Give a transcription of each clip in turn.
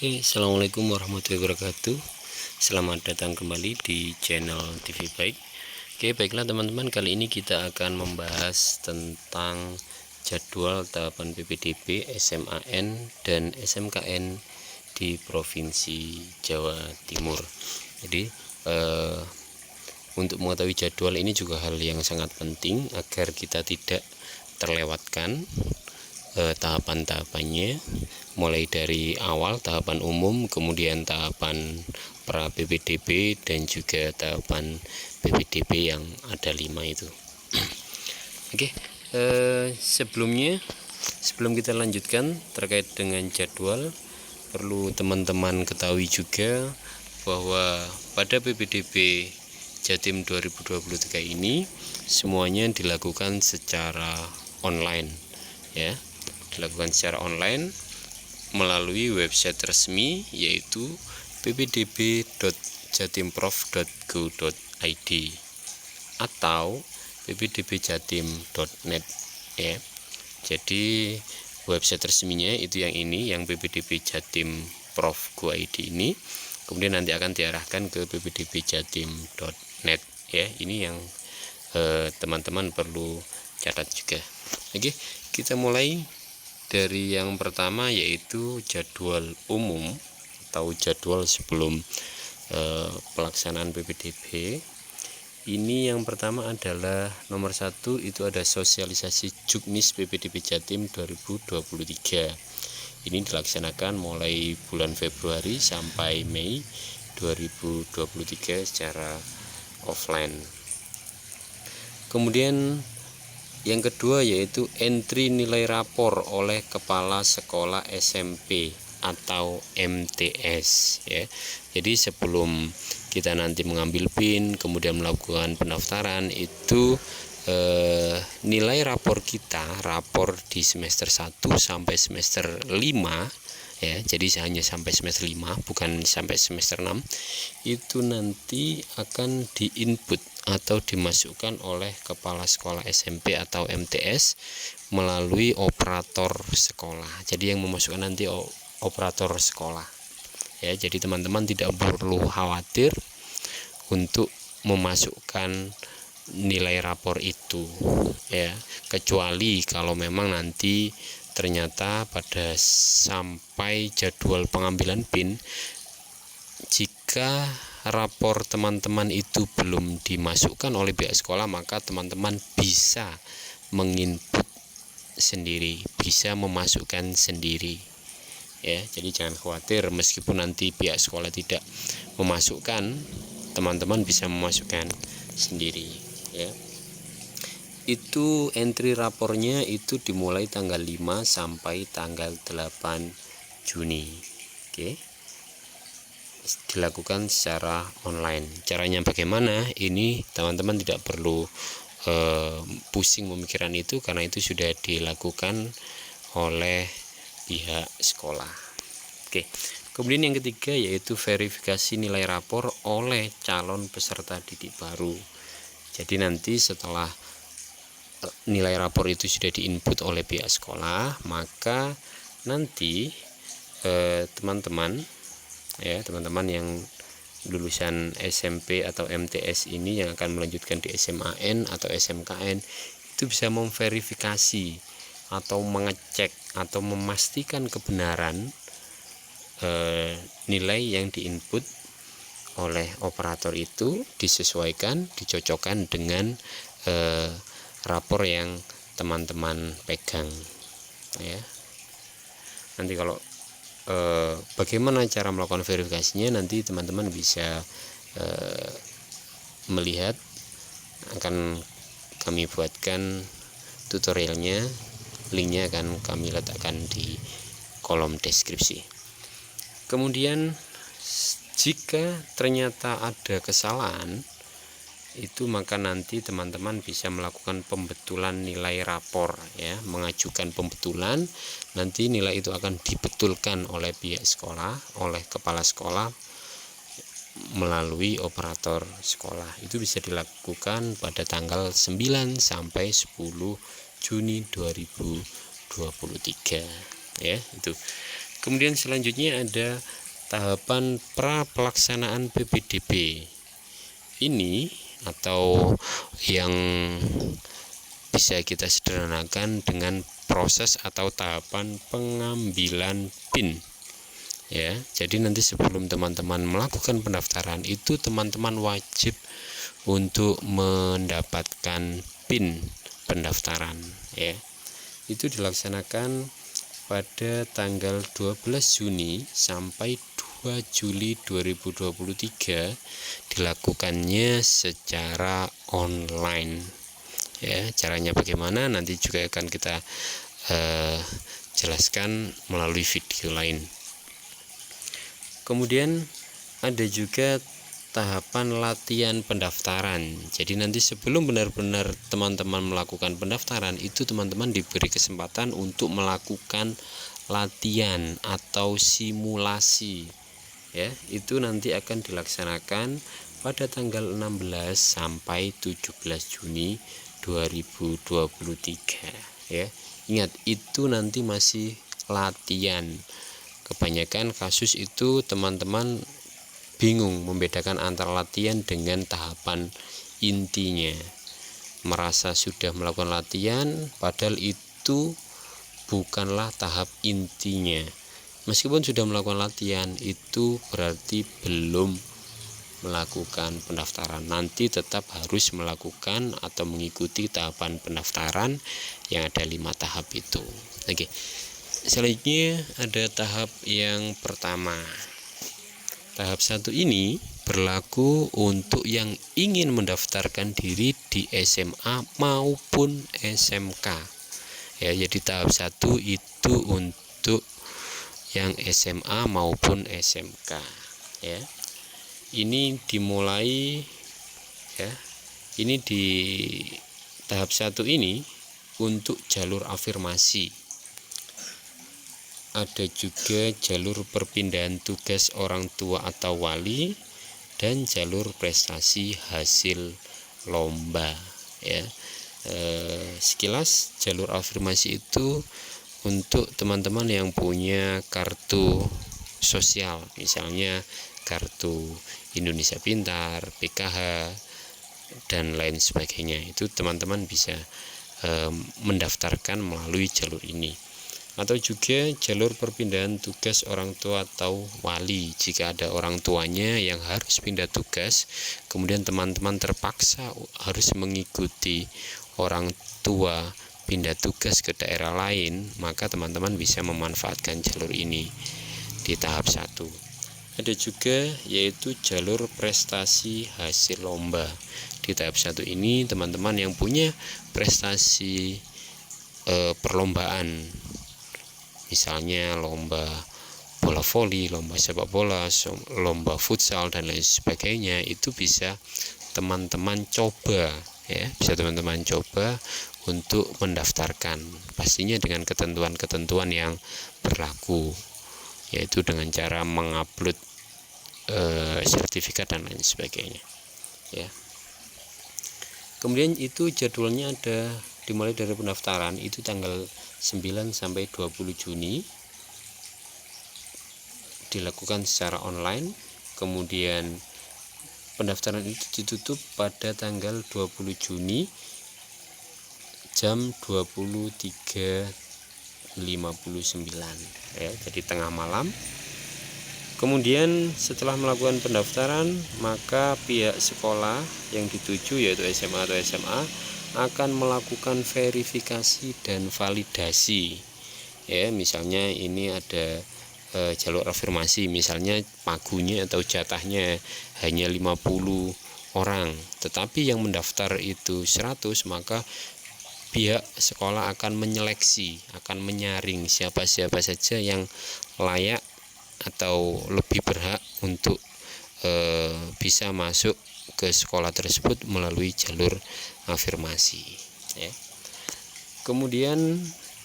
Oke, assalamualaikum warahmatullahi wabarakatuh. Selamat datang kembali di channel TV Baik. Oke, baiklah teman-teman, kali ini kita akan membahas tentang jadwal tahapan PPDB, SMAN, dan SMKN di Provinsi Jawa Timur. Jadi untuk mengetahui jadwal ini juga hal yang sangat penting agar kita tidak terlewatkan tahapan-tahapannya, mulai dari awal tahapan umum, kemudian tahapan pra PPDB, dan juga tahapan PPDB yang ada 5 itu. Oke, sebelum kita lanjutkan terkait dengan jadwal, perlu teman-teman ketahui juga bahwa pada PPDB Jatim 2023 ini semuanya dilakukan secara online, ya. Dilakukan secara online melalui website resmi, yaitu ppdb.jatimprof.go.id atau ppdbjatim.net, ya. Jadi website resminya itu yang ini, yang ppdbjatim.prof.go.id ini, kemudian nanti akan diarahkan ke ppdbjatim.net, ya. Ini yang teman-teman perlu catat juga. Oke, kita mulai dari yang pertama, yaitu jadwal umum atau jadwal sebelum pelaksanaan PPDB. Ini yang pertama adalah nomor 1, itu ada sosialisasi Juknis PPDB Jatim 2023. Ini dilaksanakan mulai bulan Februari sampai Mei 2023 secara offline. Kemudian yang kedua yaitu entry nilai rapor oleh Kepala Sekolah SMP atau MTS, ya. Jadi sebelum kita nanti mengambil PIN kemudian melakukan pendaftaran, itu nilai rapor kita, rapor di semester 1 sampai semester 5, ya. Jadi hanya sampai semester 5, bukan sampai semester 6. Itu nanti akan diinput atau dimasukkan oleh Kepala Sekolah SMP atau MTS melalui operator sekolah. Jadi yang memasukkan nanti operator sekolah, ya. Jadi teman-teman tidak perlu khawatir untuk memasukkan nilai rapor itu, ya, kecuali kalau memang nanti ternyata pada sampai jadwal pengambilan PIN, jika rapor teman-teman itu belum dimasukkan oleh pihak sekolah, maka teman-teman bisa menginput sendiri, bisa memasukkan sendiri, ya. Jadi jangan khawatir, meskipun nanti pihak sekolah tidak memasukkan, teman-teman bisa memasukkan sendiri, ya. Itu entry rapornya itu dimulai tanggal 5 sampai tanggal 8 Juni. Oke. Dilakukan secara online. Caranya bagaimana? Ini teman-teman tidak perlu pusing memikirkan itu, karena itu sudah dilakukan oleh pihak sekolah. Oke. Kemudian yang ketiga yaitu verifikasi nilai rapor oleh calon peserta didik baru. Jadi nanti setelah nilai rapor itu sudah diinput oleh pihak sekolah, maka nanti teman-teman yang lulusan SMP atau MTS ini yang akan melanjutkan di SMAN atau SMKN itu bisa memverifikasi atau mengecek atau memastikan kebenaran nilai yang diinput oleh operator itu disesuaikan, dicocokkan dengan rapor yang teman-teman pegang, ya. Nanti kalau bagaimana cara melakukan verifikasinya, nanti teman-teman bisa melihat, akan kami buatkan tutorialnya, linknya akan kami letakkan di kolom deskripsi. Kemudian jika ternyata ada kesalahan itu, maka nanti teman-teman bisa melakukan pembetulan nilai rapor, ya, mengajukan pembetulan. Nanti nilai itu akan dibetulkan oleh pihak sekolah, oleh kepala sekolah melalui operator sekolah. Itu bisa dilakukan pada tanggal 9 sampai 10 Juni 2023, ya. Itu Kemudian selanjutnya ada tahapan pra pelaksanaan PPDB. Ini atau yang bisa kita sederhanakan dengan proses atau tahapan pengambilan PIN. Ya, jadi nanti sebelum teman-teman melakukan pendaftaran itu teman-teman wajib untuk mendapatkan PIN pendaftaran, ya. Itu dilaksanakan pada tanggal 12 Juni sampai 2 Juli 2023, dilakukannya secara online. Ya, caranya bagaimana nanti juga akan kita jelaskan melalui video lain. Kemudian ada juga tahapan latihan pendaftaran. Jadi nanti sebelum benar-benar teman-teman melakukan pendaftaran itu teman-teman diberi kesempatan untuk melakukan latihan atau simulasi. Ya, itu nanti akan dilaksanakan pada tanggal 16 sampai 17 Juni 2023, ya. Ingat, itu nanti masih latihan. Kebanyakan kasus itu teman-teman bingung membedakan antara latihan dengan tahapan intinya. Merasa sudah melakukan latihan padahal itu bukanlah tahap intinya. Meskipun sudah melakukan latihan, itu berarti belum melakukan pendaftaran. Nanti tetap harus melakukan atau mengikuti tahapan pendaftaran yang ada 5 tahap itu. Oke. Selanjutnya ada tahap yang pertama. Tahap 1 ini berlaku untuk yang ingin mendaftarkan diri di SMA maupun SMK. Ya, jadi tahap 1 itu untuk yang SMA maupun SMK, ya. Ini dimulai, ya. Ini di tahap 1 ini untuk jalur afirmasi. Ada juga jalur perpindahan tugas orang tua atau wali dan jalur prestasi hasil lomba, ya. Sekilas jalur afirmasi itu untuk teman-teman yang punya kartu sosial, misalnya kartu Indonesia Pintar, PKH dan lain sebagainya. Itu teman-teman bisa mendaftarkan melalui jalur ini. Atau juga jalur perpindahan tugas orang tua atau wali. Jika ada orang tuanya yang harus pindah tugas, kemudian teman-teman terpaksa harus mengikuti orang tua pindah tugas ke daerah lain, maka teman-teman bisa memanfaatkan jalur ini di tahap 1. Ada juga yaitu jalur prestasi hasil lomba. Di tahap 1 ini teman-teman yang punya prestasi perlombaan, misalnya lomba bola voli, lomba sepak bola, lomba futsal dan lain sebagainya, itu bisa teman-teman coba, ya, bisa teman-teman coba untuk mendaftarkan, pastinya dengan ketentuan-ketentuan yang berlaku, yaitu dengan cara mengupload sertifikat dan lain sebagainya, ya. Kemudian itu jadwalnya ada dimulai dari pendaftaran itu tanggal 9 sampai 20 Juni dilakukan secara online. Kemudian pendaftaran itu ditutup pada tanggal 20 Juni jam 23.59, ya, jadi tengah malam. Kemudian setelah melakukan pendaftaran, maka pihak sekolah yang dituju yaitu SMA atau SMA akan melakukan verifikasi dan validasi, ya. Misalnya ini ada jalur afirmasi, misalnya pagunya atau jatahnya hanya 50 orang, tetapi yang mendaftar itu 100, maka pihak sekolah akan menyeleksi, akan menyaring siapa-siapa saja yang layak atau lebih berhak untuk bisa masuk ke sekolah tersebut melalui jalur afirmasi, ya. Kemudian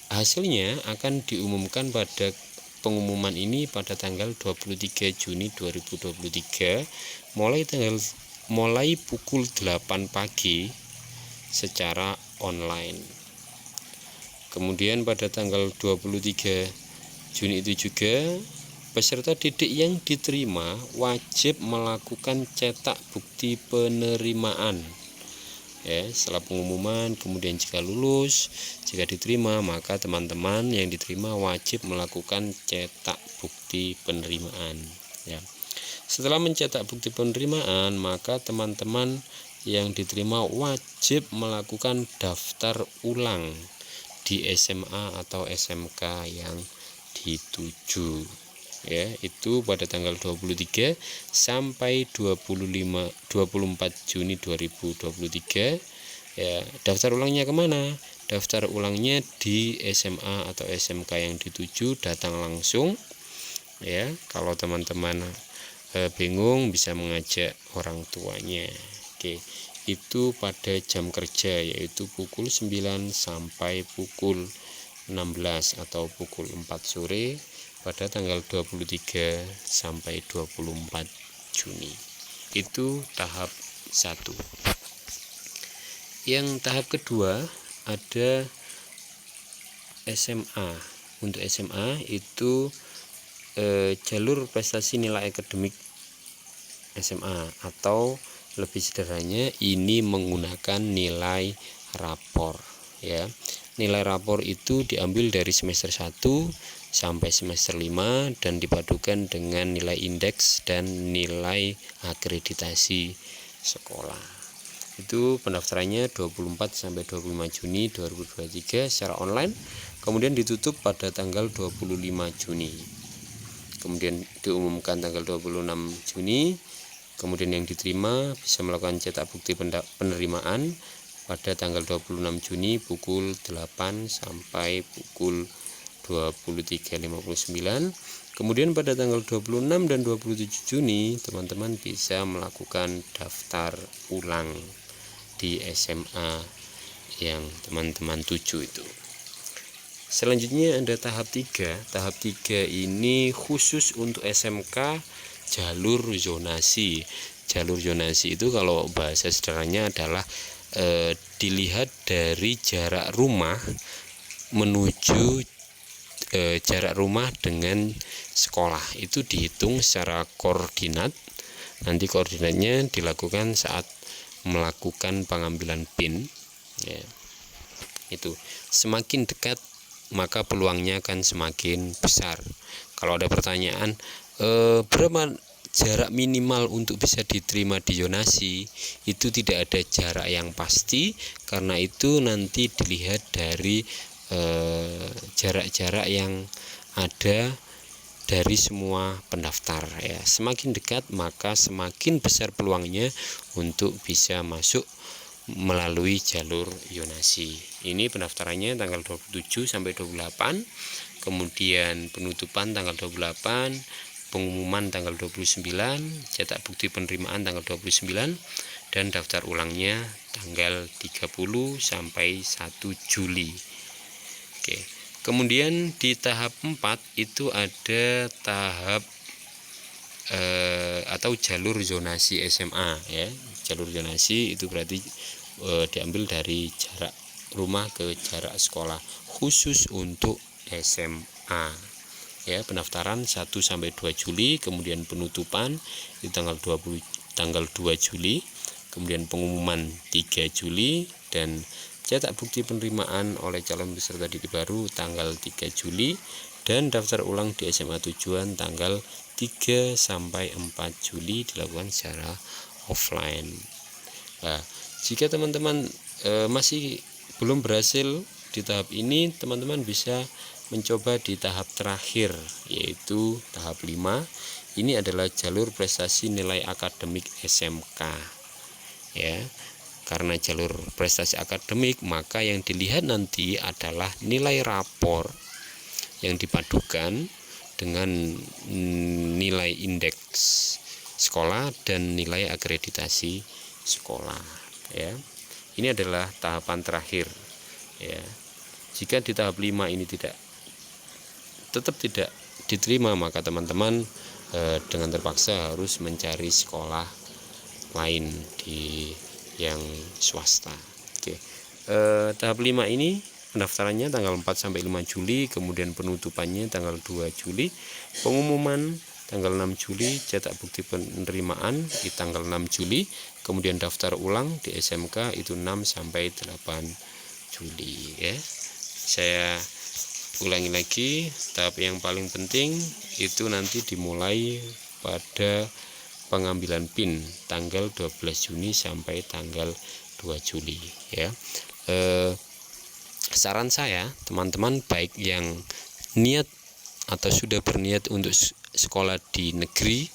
hasilnya akan diumumkan pada pengumuman ini pada tanggal 23 Juni 2023 mulai pukul 8 pagi secara online. Kemudian pada tanggal 23 Juni itu juga peserta didik yang diterima wajib melakukan cetak bukti penerimaan. Ya, setelah pengumuman, kemudian jika lulus, jika diterima, maka teman-teman yang diterima wajib melakukan cetak bukti penerimaan. Ya. Setelah mencetak bukti penerimaan, maka teman-teman yang diterima wajib melakukan daftar ulang di SMA atau SMK yang dituju. Ya, itu pada tanggal 23 sampai 24 Juni 2023. Ya, daftar ulangnya kemana? Daftar ulangnya di SMA atau SMK yang dituju, datang langsung. Ya, kalau teman-teman bingung bisa mengajak orang tuanya. Oke, itu pada jam kerja, yaitu pukul 9 sampai pukul 16 atau pukul 4 sore pada tanggal 23 sampai 24 Juni. Itu tahap 1. Yang tahap kedua ada SMA. Untuk SMA itu jalur prestasi nilai akademik SMA, atau lebih sederhananya ini menggunakan nilai rapor. Ya, nilai rapor itu diambil dari semester 1 sampai semester 5 dan dipadukan dengan nilai indeks dan nilai akreditasi sekolah. Itu pendaftarannya 24 sampai 25 Juni 2023 secara online, kemudian ditutup pada tanggal 25 Juni. Kemudian diumumkan tanggal 26 Juni. Kemudian yang diterima bisa melakukan cetak bukti penerimaan pada tanggal 26 Juni pukul 8 sampai pukul 23.59. Kemudian pada tanggal 26 dan 27 Juni teman-teman bisa melakukan daftar ulang di SMA yang teman-teman tuju itu. Selanjutnya ada tahap 3. Tahap 3 ini khusus untuk SMK, jalur zonasi. Jalur zonasi itu kalau bahasa sederhananya adalah dilihat dari jarak rumah menuju jarak rumah dengan sekolah. Itu dihitung secara koordinat. Nanti koordinatnya dilakukan saat melakukan pengambilan PIN. Ya. Itu semakin dekat maka peluangnya akan semakin besar. Kalau ada pertanyaan berapa jarak minimal untuk bisa diterima di zonasi, itu tidak ada jarak yang pasti, karena itu nanti dilihat dari jarak-jarak yang ada dari semua pendaftar. Ya, semakin dekat maka semakin besar peluangnya untuk bisa masuk melalui jalur zonasi. Ini pendaftarannya tanggal 27 sampai 28, kemudian penutupan tanggal 28, pengumuman tanggal 29, cetak bukti penerimaan tanggal 29, dan daftar ulangnya tanggal 30 sampai 1 Juli. Oke. Kemudian di tahap 4 itu ada tahap atau jalur zonasi SMA. Ya, jalur zonasi itu berarti diambil dari jarak rumah ke jarak sekolah, khusus untuk SMA. Ya, pendaftaran 1 sampai 2 Juli, kemudian penutupan di tanggal 2 Juli, kemudian pengumuman 3 Juli, dan cetak bukti penerimaan oleh calon peserta didik baru tanggal 3 Juli, dan daftar ulang di SMA tujuan tanggal 3 sampai 4 Juli dilakukan secara offline. Nah, jika teman-teman masih belum berhasil di tahap ini, teman-teman bisa mencoba di tahap terakhir, yaitu tahap 5. Ini adalah jalur prestasi nilai akademik SMK. Ya, karena jalur prestasi akademik, maka yang dilihat nanti adalah nilai rapor yang dipadukan dengan nilai indeks sekolah dan nilai akreditasi sekolah. Ya, ini adalah tahapan terakhir. Ya, jika di tahap 5 ini tetap tidak diterima, maka teman-teman dengan terpaksa harus mencari sekolah lain di yang swasta. Oke. Tahap 5 ini pendaftarannya tanggal 4 sampai 5 Juli, kemudian penutupannya tanggal 2 Juli, pengumuman tanggal 6 Juli, cetak bukti penerimaan di tanggal 6 Juli, kemudian daftar ulang di SMK itu 6 sampai 8 Juli ya. Saya ulangi lagi, tahap yang paling penting itu nanti dimulai pada pengambilan PIN tanggal 12 Juni sampai tanggal 2 Juli ya. Saran saya teman-teman baik yang niat atau sudah berniat untuk sekolah di negeri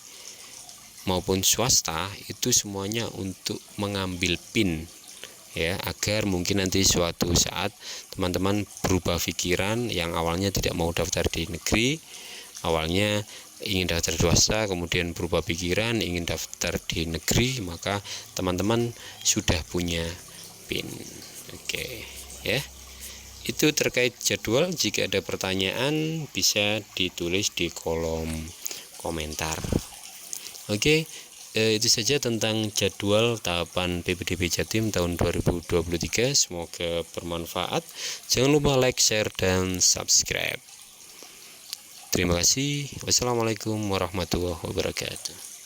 maupun swasta itu semuanya untuk mengambil PIN ya, agar mungkin nanti suatu saat teman-teman berubah pikiran yang awalnya tidak mau daftar di negeri, awalnya ingin daftar swasta, kemudian berubah pikiran ingin daftar di negeri, maka teman-teman sudah punya PIN. Oke ya, itu terkait jadwal. Jika ada pertanyaan bisa ditulis di kolom komentar. Oke, itu saja tentang jadwal tahapan PPDB Jatim tahun 2023. Semoga bermanfaat. Jangan lupa like, share, dan subscribe. Terima kasih. Wassalamualaikum warahmatullahi wabarakatuh.